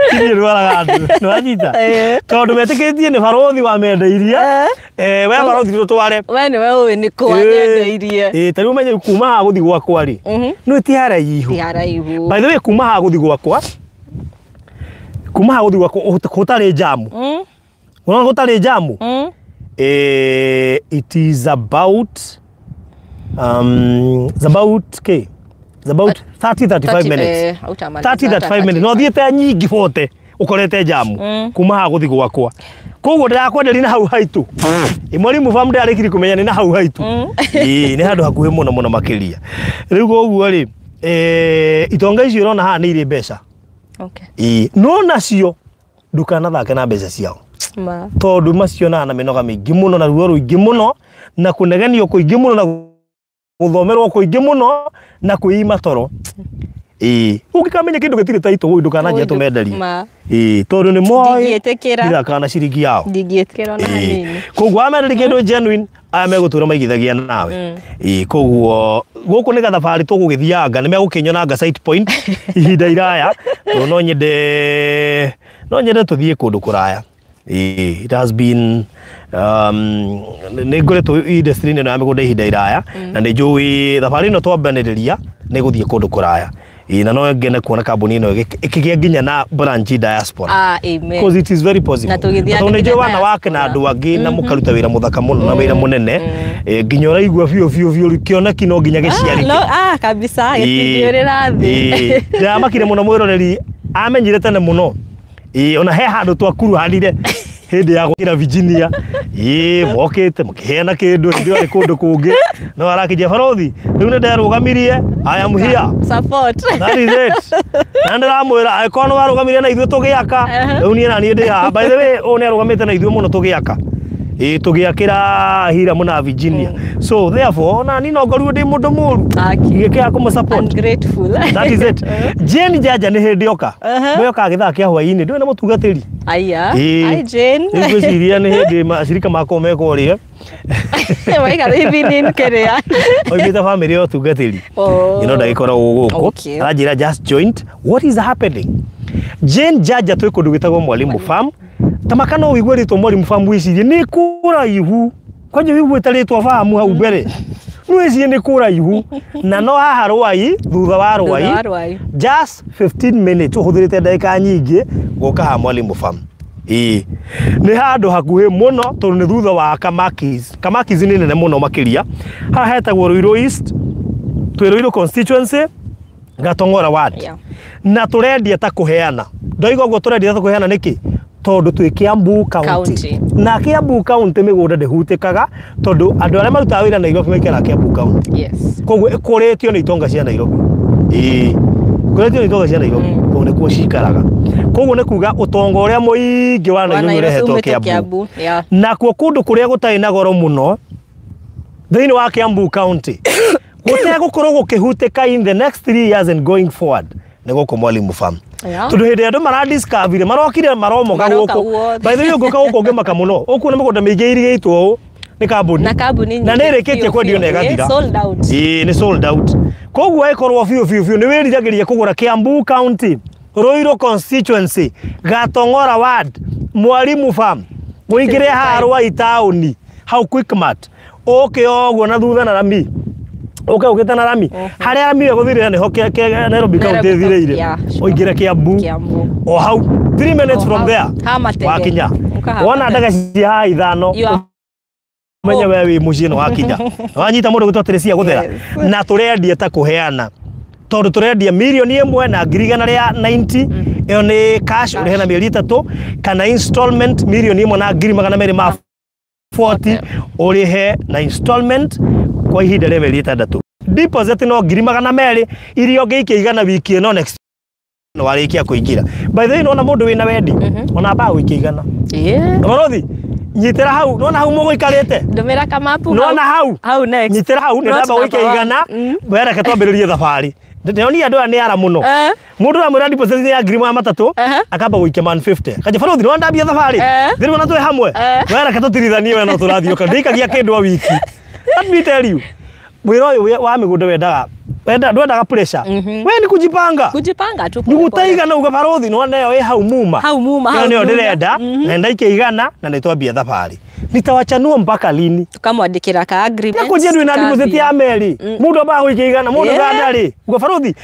tini ndwaraga ndu nĩwanyita tondũ metĩkĩtie nĩ barothi wamendeirie we barothi tũtware we nĩ we ũĩ nĩ kũ wamendeirie ta rĩu menye kuma haha gũthiĩ gwakwa rĩ nĩ ti haraihu by the way kuma haha gũthiĩ gwakwa hotarĩ jamu unaona hotarĩ jamu it is about 30-35 minutes 30-35 minutes no thiĩte nyingĩ bote ũkorete jamu kuma haha gũthiĩ gwakwa koguo ndĩrakwenderia na hau haitũ Mwalimu Farm ndarĩkire kũmenya nĩ na hau haitũ nĩ handũ hakuhĩ mũno makĩria rĩu koguo rĩ itonga icio ũrona haha nĩ irĩ mbeca no nacio ndukanathake na mbeca ciao tondũ macio na mĩnoga mĩingĩ mũno na ruo rũingĩ mũno na kũnegenio kũingĩ mũno na gũthomerwo kũingĩ mũno na kwĩima toro ũngĩkamenya kĩndũ gĩtirĩ taito ũyũ ndukananjia tũmenderie tondũ nĩ moĩ ndĩrakana ciringi yao ndingĩtĩkĩra ona hanini koguo amenderia kĩndũ genuine aya megũtũra maigithagia nawe koguo gũkũ nĩ gathabarĩ tũgũgĩthianga nĩ megũkĩnyonanga site point ihinda iraya no nyende tũthiĩ kũndũ kũraya it has been nĩ ngoretwo industry ĩno ya mĩgũnda ihinda iraya na nĩ njũĩ thabarĩ ĩno twambanĩrĩria nĩ gũthiĩ kũndũ kũraya na no ngene kuona kambuni ĩno ĩkĩgĩa nginya na branch diaspora because it is very possible tondũ nĩ njũĩ wana wake na andũ angĩ na mũkaruta wĩra mũthaka mũno na wĩra mũnene nginya ũraigua biũ kĩoneki no nginya gĩciarĩke kabisa gĩtingĩũrĩra thĩ ndamakire mũno mwĩroreri amenyire tene mũno ona he handũ twakuruhanire hĩndĩ ya gũkĩra Virginia mokĩte mũkĩheana kĩndũ hĩndĩ ĩyo kũndũ kũngĩ no arakĩnjia barothi rĩu nĩ nderũgamirie I am here support that is it na ndĩramwĩra angĩkorwo nĩ warũgamirie na ithuĩ tũgĩaka rĩu niĩ naniĩ ndĩ haha by the way ũyũ nĩ arũgamĩte na ithuĩ mũno tũgĩaka tũgĩakĩra Hira mũna Virginia so therefore nani no ngorwo ndĩ mũndũ mũru ngĩkĩra kũmũsupport ungrateful that is it Jane Jaja nĩ hĩndĩ oka nĩoka agĩthaka kĩa hwaĩ-inĩ ndũĩ nĩ mũtungatĩri aya hi Jane ngwĩciria nĩ hĩndĩ macirika makoo mekwo rĩe waiga thithini kĩrĩa oigĩte family yo tungatĩri ndagĩkoragwo gũkũ aranjĩra just joint what is happening Jane Jaja twĩ kũndũ gĩtagwo Mwalimu Farm tamaka no wĩigwe rĩtwa Mwalimu Farm wĩcirie nĩ kũraihu kwanja wĩigwĩte rĩtwa farm hau mbere wĩcirie nĩ kũraihu na no haha Rwai thutha wa Rwai just 15 minutes ũhũthĩrĩte ndagĩka nyingĩ gũka ha Mwalimu Farm nĩ handũ hakuhĩ mũno tondũ nĩ thutha wa Kamakis nĩ nene mũno makĩria haha hetagwo Ruiru East twĩ Ruiru constituency Gatong'ora ward na tũrendia ta kũheana ndoiga ũguo tũrendia ta kũheana nĩkĩ tondũ twĩ Kiambu county na Kiambu county mĩgũnda ndĩhutĩkaga tondũ andũ arĩa marutaga wĩra Nairobi maikaraga Kiambu county koguo ĩkũrĩtio nĩ itonga cia Nairobi kũrĩtio nĩ itonga cia Nairobi tondũ nĩkuo cikaraga koguo nĩ kuga ũtonga ũrĩa mũingĩ wa Nairobi ũrehetwo Kiambu nakuo kũndũ kũrĩa gũtarĩ na goro mũno thĩinĩ wa Kiambu county gũtegũkorwo gũkĩhutĩka in the next 3 years and going forward nĩ gũkũ Mwalimu Farm tondu hindi andu mara discover marokire maromoga guku by the way nguka guku ngimaka muno ukuona mugunda mingi irigaitwo ni kambuni na ni rikitie kwendio na igathira sold out ni sold out koguo aikorwo fiu ni wiriragiria kugura Kiambu County Ruiru constituency Gatong'ora ward Mwalimu farm muingire harwa itauni how Quickmart okay oguo na thutha na Rami okay ukita na Rami haria Rami guthire ni hoke Nairobi County thireire oingire Kiambu o how 3 minutes from there wakinya wona ndaga cia ithano menya wewe muciĩ no wakinya wanyita mundu gutotire guthera na turendia ta kuheana tondu turendia milioni 1 na ngirigana ria 90 iyo ni cash uri hena mieri 3 kana installment milioni 1 na ngiri magana meri ma 40 uri he na installment kwa ihinda ria mieri 6 deposit no ngiri magana meri irio ngiikigana wiki no next no warikia kuingira by the way no na mundu wina wendi ona ba gwikigana Marothi nyitira hau nona hau mugo ikarite ndumira kamapu nona hau next nyitira hau ne ndaba gwikigana wera ketwambiririe thabari ndoni andu ani ara muno mundu amwira deposit ya ngiri ma 3 akamba gwikia man 50 kaje Marothi no ndambia thabari thiri na twe hamwe wera ketutiririthanie we no turathioka ndikagia kindu a wiki let me tell you mwiro uyu wa migunda wendaga pressure we ni kujipanga tu ni gutaigana uga Marothi no nayo hau muma nio ndirenda na ndaikeigana na nitwambia thabari nitawachanua mpaka lini tukamwandikira ka agreement kujia ndwina deposit ya meri mundu ba gwikeigana mundu gandari uga Marothi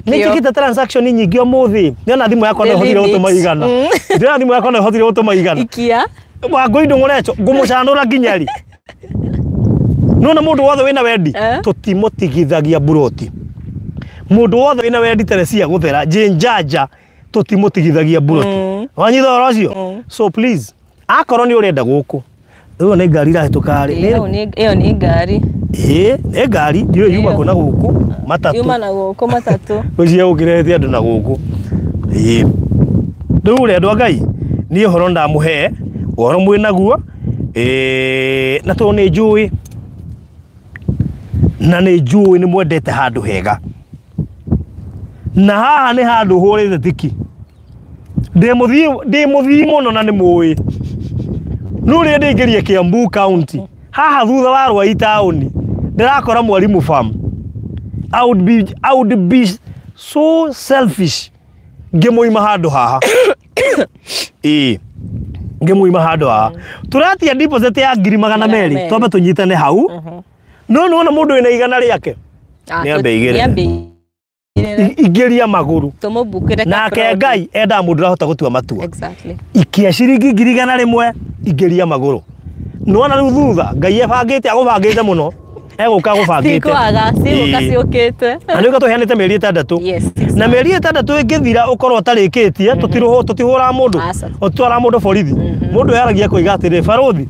nikikita transaction nyingi o muthi niona thimu yako no hotire gutuma igana ndira thimu yako no hotire gutuma igana ikia wa ngoindo ngorecho ngumucanura nginyari nona mundu wothe wina wendi tutimotigithagia buroti mundu wothe wina wendi Teresia guthera jinjaja tutimotigithagia buroti wanyitha orocio so please akorwo ni urenda guku iyo ni ngari rahitukari iyo ni ngari ni ngari ndio yuma kuna guku matatu yuma na guku matatu ucia ukirete andu na guku ndu ri andu Ngai ni horo ndamuhe uhoro mwinaguo na to ni njui na ni njui ni mwendete handu hega na haha ni handu hurite tiki ndi muthii muno na ni mui no ri ndingirie Kiambu County haha thutha wa Rwai town ndirakora Mwalimu farm I would be so selfish ngimuima handu haha ngimuima handu haha turatia deposit ya ngiri magana meri twambe tunyitane hau no mundu ina igana riake ni ambe igere igeria maguru tumubukire na ke Ngai enda mundu rahota gutua matua ikia ciringi ngiri igana rimwe igeria maguru nona riu thutha Ngai ebangite agubangite muno eguka gubangite sikwaga ciukite ani uga tuheanite mieri 6 na mieri 6 ingithira ukorwo tarikitie tutihura mundu utwara mundu borithi mundu yaragia kuiga atire Marothi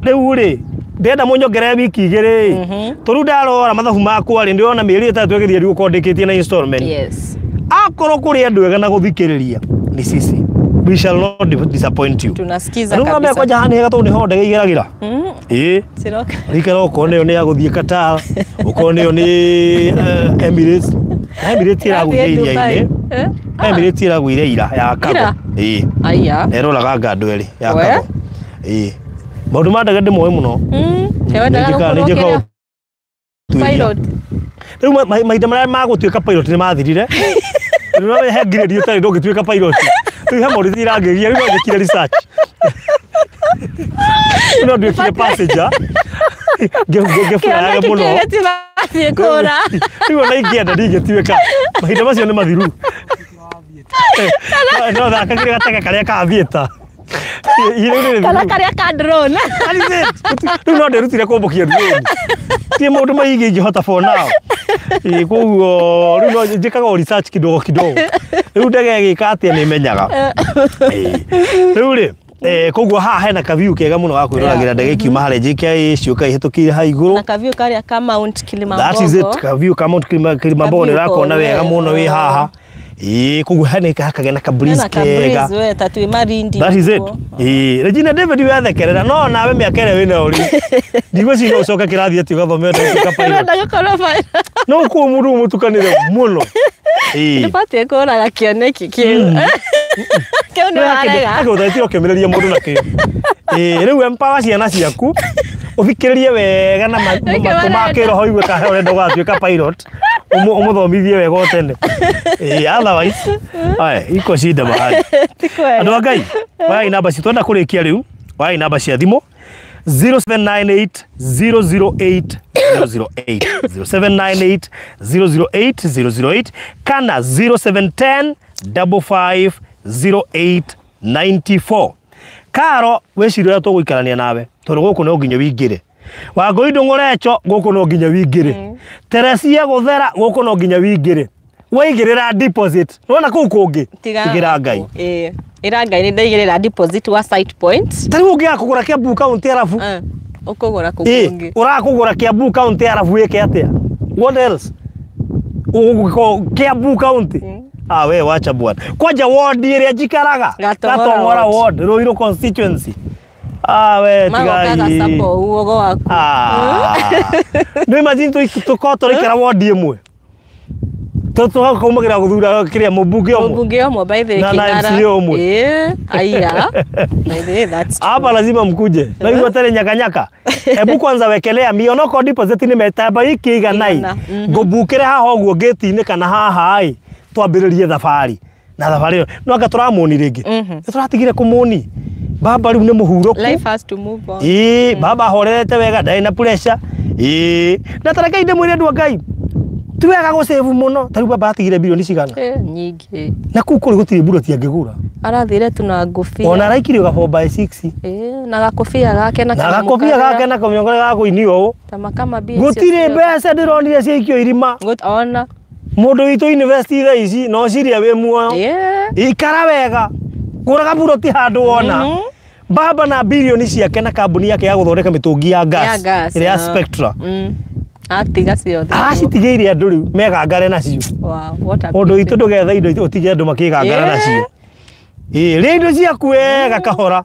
riu ri ndenda munyongere wiki igiri turu ndarora mathabu makwa ri ndiona mieri 3 igithia riu kondikitie na installment akorwo kuri andu ega na guthikiriria ni sisi we shall not disappoint you tunasikiza kabisa nunga meko jahani hega tu ni ho ndege igeragira siroka rikero ukone ni ya guthie Qatar ukone ni Emirates iragwire ine Emirates iragwire ira ya kabo aya erolaga ngandu eri ya kabo maundu ma ndege ndimoe muno ndeka pilot riu mahinda maria magutuika pilot ni mathirire riu he grade utari ndungituika pilot riu he maundu irangeria riu ndikire research no ndikire passenger ngefuraga muno riu na ingienda ndingituika mahinda macio ni mathiru no thakagire gatege karia ka theater kala karia ka drone riu no ndirutire kumbukia drone ti mundu maigi ingihota for now koguo riu no njikaga research kidogo riu ndege gika atia ni menyaga riu ri koguo haha hena ka view kega muno ga kwirораgira ndege kiuma hare JKIA ciuka ihitukire ha iguru na ka view karia ka Mount Kilimanjaro that is it ka view ka Mount Kilimanjaro rakona wega muno wi haha kuguhane kakagena ka breeze kega we tatu marindi that is it Regina David we athekerera no nawe miakere wina uri ndigo cino ucoka kirathi ati ugathomera tukapaiwa no ku muru mutukanire muno Nipate kora gakioneki kiu kiu ni arega ako thatio kemereria mundu na kiu riu empower ciana ciaku uthikiririe wega na makumakiro ho igwe kahe urenda ugatuika pilot umuthomithie wega otene otherwise iko shida bahari andu agai wai namba citwenda kurikia riu wai namba cia thimo 0798 008 008 0798 008 008 kana 0710 55 0894 Karo weciria to guikarania nawe tondu guku no nginya wingire Wangui Ndung'urecho guku no nginya wingire Teresia Guthera guku no nginya wingire waigirira deposit nona kuu kungi tigira ngai ira ngai ni ndaigirira deposit wa site point tari ungi akugura Kiambu county arafu ukugura kukungi urakugura Kiambu county arafu weke atia what else Kiambu county we wacha bwana kwaja ward ire jikaraga Gatong'ora ward Ruiru constituency we tigai sapo uogo waku no imagine tukotora ikara ward imwe Toto kumagira guthura kiria mubunge omwe by the kingara aya by the that's hapa lazima mkuje na hiyo tele nyakanyaka hebu kwanza wekelea mionoko deposit ni metaba ikiga nai ngobukire haho guo gate ini kana haha ai twambiririe thabari na thabari no anga turamoni ringi turatigire kumoni baba riu ni muhuroku life has to move on baba horete wega ndai na pressure na taraka inde mwire ndu ngai tuwega go save muno tari baba atigire bilioni cigana nyingi na kukuri gutire bullet angigura arathire tuna ngofia ona raikire ga 4x6 na gakofia gake na kamiongo gako inio tama kama bi gutire mbeca ndironire ciikio irima ona mundu witu university tha ici no ciria we muoyo ikara wega guraga bullet handu wona baba na bilioni ciake na kambuni yake ya guthondeka mitungi ya gas ile ya Spectra atiga ciothe citigire andu riu megangare nacio what a undu itu ndugetha indo utige andu makigangara nacio indo ciaku wega kahora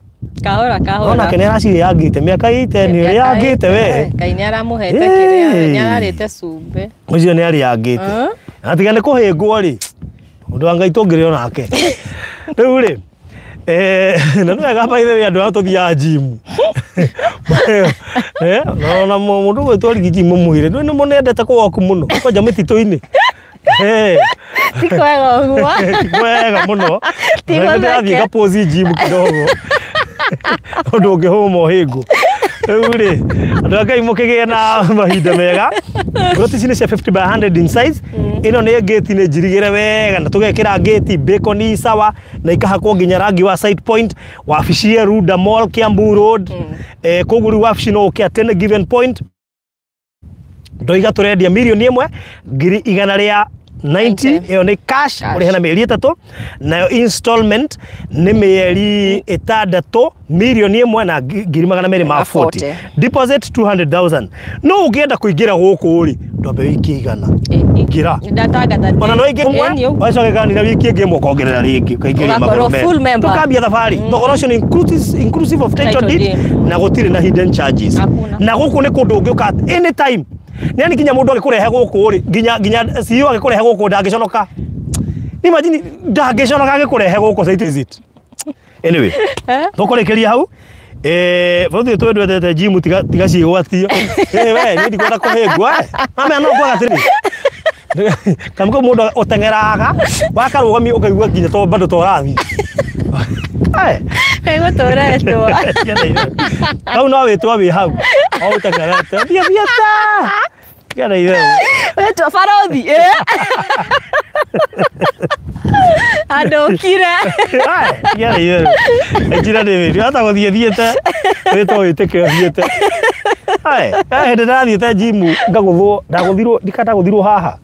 ona kene araciri yangite miaka 10 ni yangite we kaini aramuhete kiria nyararite cumbe ucio ni ari yangite atiga ni kuhingwo ri undu anga itungire onake riu ri na no gapa ile andu atuthia gym no mundu gwetwari gym muhire no monendete kuoku muno kwaja mitito-ini tikwega uguo tikwega muno tikwega gapozi gym kidogo undu ungihuma hingo riu ri andu akai mukigie na mahinda mega roti cine cia 50 by 100 in size ino ni gate ni njirigire wega na tugekira gate bacon sawa na ikahakwo nginya rangi wa side point wabici ya Ruda Mall Kiambu Road kuguri wabici no ukia 10 given point ndoiga turendia milioni 1 ngiri igana ria 90 iyo ni cash uri hena mieri 3 nayo installment ni mieri 6 milioni 1 na ngiri magana meri ma 40 deposit 200,000 no ukienda kuingira guku uri ndombe wiki igana ngira ona no ingi mwe wacoke kanira wiki ingi mukongerera ringi kaingira magorome tukambia thabari thogora ucio ni inclusive of title deed na gutire na hidden charges na guku ni kundu ungiuka anytime nani kinya mundu agikurehe guku ri ginya CEO agikurehe guku ndangiconoka imagine ndangiconoka agikurehe guku site visit anyway tukurekeria hau bothe twendete gym tiga cigwatio we ni ndikwenda kuhingwa mama no kwa gatiri kamko mundu utengeraga wakarugami ukaigua kinya to bado to rathi ego toretwo kau no witwa wi hau o utengerete bia ta kana iwe wetwa farothi adokire kana iwe ejira David hata guthiethiete witwa witeke thiete ndathiete gym ndaguthirwo ndikata guthirwo haha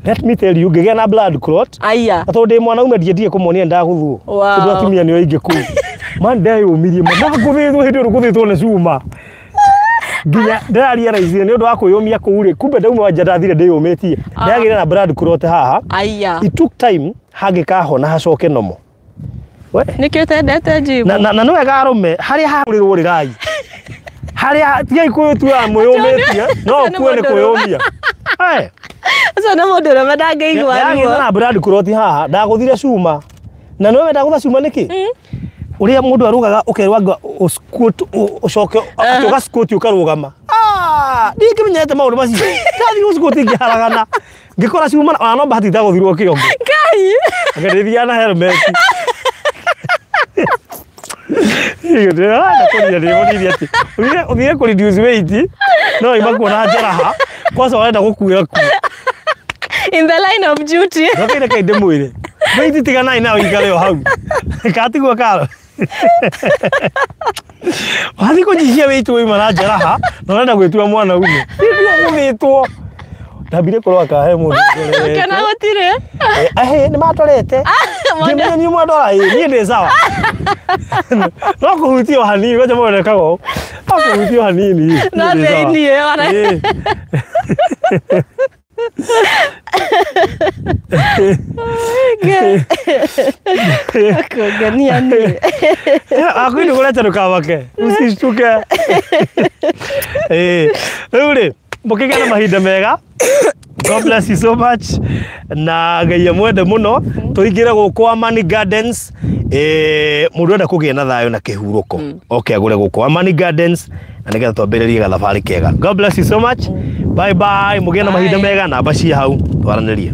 let me tell you ngigea na blood clot aya ato ndi mwana ume ndiendie kumuonia ndaguthwo ndu atumia ni oinge ku man ndeyumirie ma ndaguthithwo hindi ruguthithwo ni cuma nginya ndararia raizie ni undu wa kuyumia kuuri kumbe ndauma wanja ndathire ndiyumitie ndagire na blood clot haha aya it took time hangikahona hacoke nomo we Nikio tendete jibu. na no wega arume haria hakurirwo rirai haria tigai kuyutua muyumitie no kuone kuyumia Aca na mundu ro mendangeigwa ruo na brand kuroti haha ndaguthire cuma na no wenda gutha cuma niki uria mundu arugaga ukerwa squat ucoke atuga squat ukarugama ndikimenyete maundu macio kathi squat ngiharagana ngikora cuma no bahati ta guthirwo kiongo Ngai agerithia na helmet Iyo ndio nakuria ndio ati uthire ku reduce weight no imakuona njeraha kwanza wenda gukuira ku in the line of duty. Ndokaine kainde mwire weight tigana ina uikare o hau katigwo karo wathi kunyihia weight wi mana njeraha no wenda gwitua mwana ume ndio umithwo ndambire kurwa kahe mundu Kana gutire ni matwarete ngimenya ni mwadora ni ndi sawa no kuhutio hanini goja mwone kago kuhutio hanini no ni ora Kogania ni akwini kuleta rukawake usishtuke uri mukigana mahinda mega. God bless you so much na Ngai mwende muno tuingire guku Amani Gardens mundu enda kugia na thayo na kihuruko okay agure guku Amani Gardens na nigetha twambiririe gathabari kega. God bless you so much. Bye bye mugie na mahinda mega na bacia hau twaranirie.